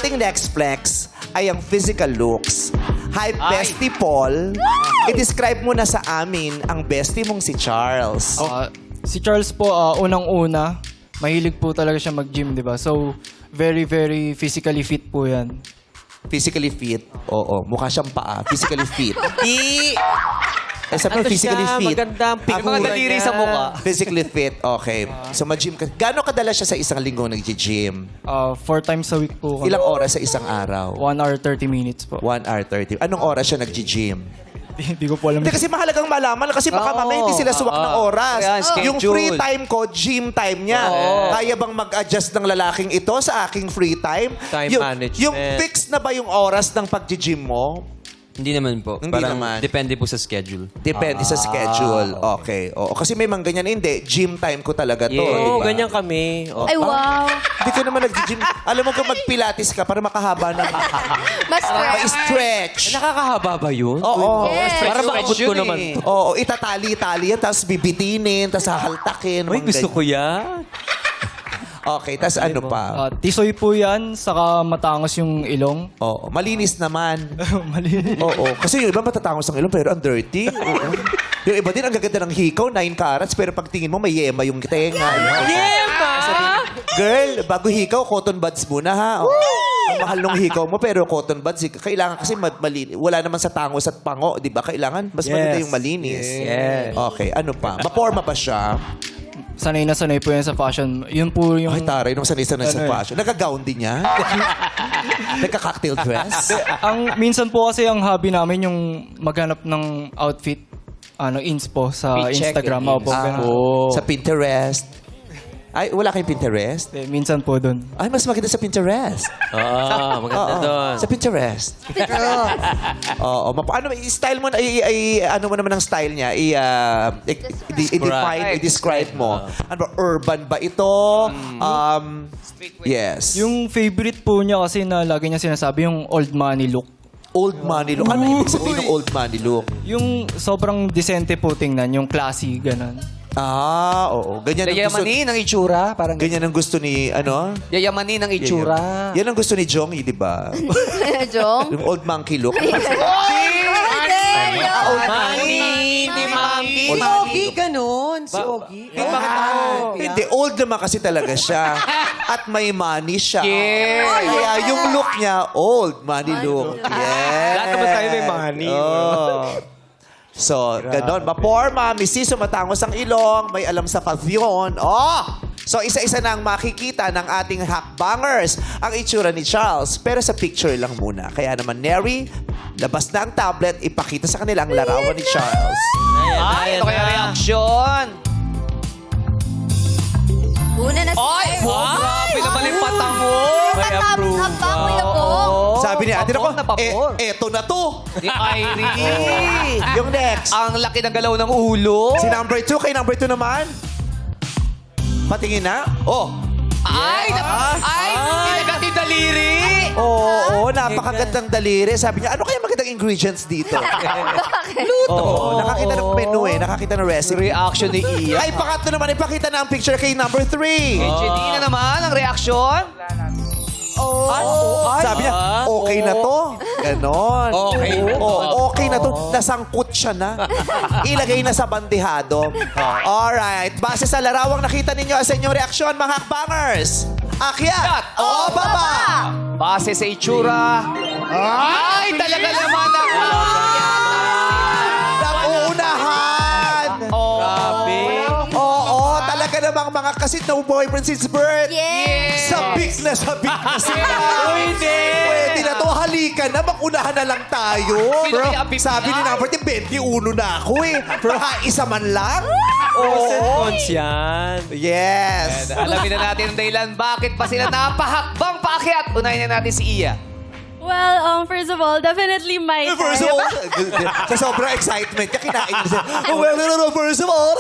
ating next flex ay ang physical looks. Hi, Bestie Paul. I-describe mo na sa amin ang bestie mong si Charles. Si Charles po, unang-una, mahilig po talaga siya mag-gym, di ba? So, very, very physically fit po yan. Physically fit. Oo, mukha siyang paa. Physically fit. Sabi mo, physically fit. Magandang Ang mga daliri sa mukha. Physically fit, okay. So, mag-gym ka. Gano'ng kadalas siya sa isang linggo nag-gym? 4 times a week po. Ilang oras sa isang araw? 1 hour 30 minutes po. 1 hour 30. Anong oras siya nag-gym? Hindi ko po alam. Hindi kasi mahalagang malaman kasi baka mamaya hindi sila suwak ng oras. Kaya schedule. Yung free time ko, gym time niya. Kaya bang mag-adjust ng lalaking ito sa aking free time? Time management. Yung fix na ba yung oras ng pag-gym mo? Hindi naman po. Hindi Parang naman. depende po sa schedule. Depende sa schedule. Okay. Oo. Kasi may mga ganyan, hindi. Gym time ko talaga to. Oo, diba? ganyan kami. Oh. Ay, wow. Hindi ka naman nag-gym. Alam mo kung mag-pilates ka para makahaba ng... Mas stretch. Nakakahaba ba yun? Oo. Yes. Para maabot ko naman. Oo, itatali-tali yan, tapos bibitinin, tapos hahaltakin. Uy, mga gusto ganyan. ko yan. Okay, tapos ano pa? Tisoy po yan, saka matangos yung ilong. Oo, malinis naman. Mali. Oo, kasi yung iba matatangos ang ilong pero ang dirty. Oo. Yung iba din ang gaganda ng hikaw, 9 carats, pero pagtingin mo may yema yung tenga. Yema! Girl, bago hikaw, cotton buds muna ha. Oo. Ang mahal ng hikaw mo pero cotton buds, kailangan kasi malinis. Wala naman sa tangos at pango, di ba? Kailangan mas maganda yung malinis. Yes. Okay, ano pa? Maporma ba siya? Sanay na sanay po yan sa fashion. Yun po yung... Ay, taray, nung sanay-sanay sa Ano eh? fashion. Nagka-gown din niya? Nagka-cocktail dress? Minsan po kasi ang hobby namin yung maghanap ng outfit, inspo sa Instagram. Opo, ganun. Sa Pinterest? Ay, wala kayong Pinterest? Minsan po doon. Ay, mas maganda sa Pinterest. Maganda Oo, doon. sa Pinterest. Oo. Ano, style mo, ano mo naman ang style niya? I-define, i-describe mo. Ano ba, urban ba ito? Yes. Yung favorite po niya kasi na lagi niya sinasabi, yung old money look. Old money look. Ano ibig sabihin ng old money look? Yung sobrang decente po tingnan, yung classy, ganun. Oo. Ganyan ang gusto, Yayamanin ang itsura. Parang ganyan ang gusto ni, ano? Yayamanin ang itsura. Yan ang gusto ni Jongy, di ba? Jong? Yung old monkey look. Hindi, Old Mami, di mami. Old Ogi, ganun. Si Ogi. Hindi, old naman kasi talaga siya. At may money siya. Yes. Kaya yung look niya, old money look. Yes. Lahat naman tayo may money. Oh. So, ganon. Maporma, misiso, matangos ang ilong, may alam sa pavyon. Oh! So, isa-isa na ang makikita ng ating hakbangers ang itsura ni Charles. Pero sa picture lang muna. Kaya naman, Neri, labas na ang tablet, ipakita sa kanila ang larawan ni Charles. Ay, ito kaya reaction. Una na si Grabe naman yung pata mo. Haba ko na po. Sabi niya, atin ako, Papor na papor. eto na to. Ni Irene. Yung next. Ang laki ng galaw ng ulo. Si number 2, kay number 2 naman. Patingin na. Oh. Ay, nilagati daliri. Oo, napakagandang daliri. Sabi niya, ano kaya magandang ingredients dito? Oo, nakakita ng menu nakakita ng recipe. Reaction ni Iya. Ay, pangatlo naman, ipakita na ang picture kay number 3. Jenny na naman ang reaksyon. Sabi niya, okay na to. Ganon. Okay. Okay na to. Nasangkut siya na. Ilagay na sa bandihado. Alright. Base sa larawang nakita ninyo sa inyong reaksyon, mga hakbangers. Akyat o baba? Base sa itsura. Ay, talaga naman Nag-uunahan. Grabe. Oo, talaga namang mga kasit na boyfriend since birth. Yes. Sabik na sila. Pwede na to. Halika na. Makunahan na lang tayo. Sino kaya ang Sabi ni number 21 na ako eh. Isa man lang. Oo. yan. Yes. Alamin na natin ang dahilan bakit pa sila napahakbang paakyat. Unahin na natin si Iya. Well, first of all, definitely my First of all, sa sobrang excitement niya, kinain niya siya. First of all,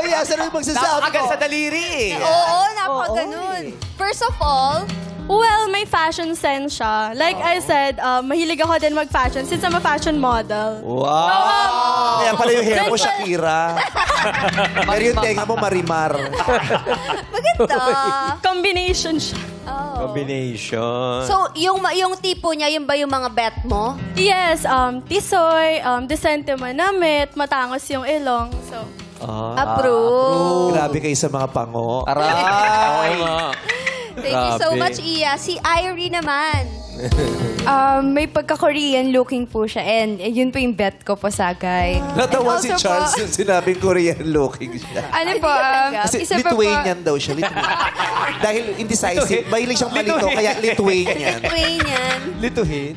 yes, ano yung magsasabi Napakagal ko? sa daliri. Oo, napakaganun. First of all, Well, may fashion sense siya. Like I said, mahilig ako din mag-fashion since I'm a fashion model. Wow! Kaya pala yung hair mo, Shakira. Pero yung tenga mo, Marimar. maganda. Combination siya. Oh. Combination. So, yung tipo niya, yun ba yung mga bet mo? Yes, tisoy, decente manamit, matangos yung ilong. So, Approve. Grabe kayo sa mga pango. Aray! Thank you so Grabe. much, Iya. Si Irie naman. May pagka-Korean looking po siya and yun po yung bet ko po sa guy. Natawa And si also Charles po, nung sinabing Korean looking siya. ano po, Kasi isa pa po, Lithuanian daw siya. Dahil indecisive. Mahilig siyang malito, kaya Lithuanian. Queen yan. Lituhin.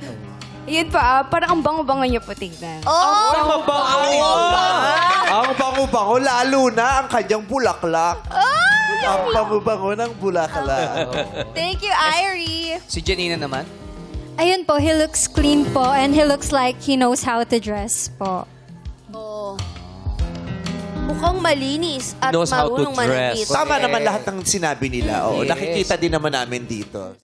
yun po, parang ang bango-bango niyo po tignan. Oh! Ang bango-bango, lalo na ang kanyang bulaklak. Ang bango-bango ng bulaklak. Thank you, Irie. Si Janina naman. Ayun po, he looks clean po and he looks like he knows how to dress po. Oh. Mukhang malinis at Knows how to marunong dress. manamit. Tama naman lahat ng sinabi nila. Oo, Yes. nakikita din naman namin dito.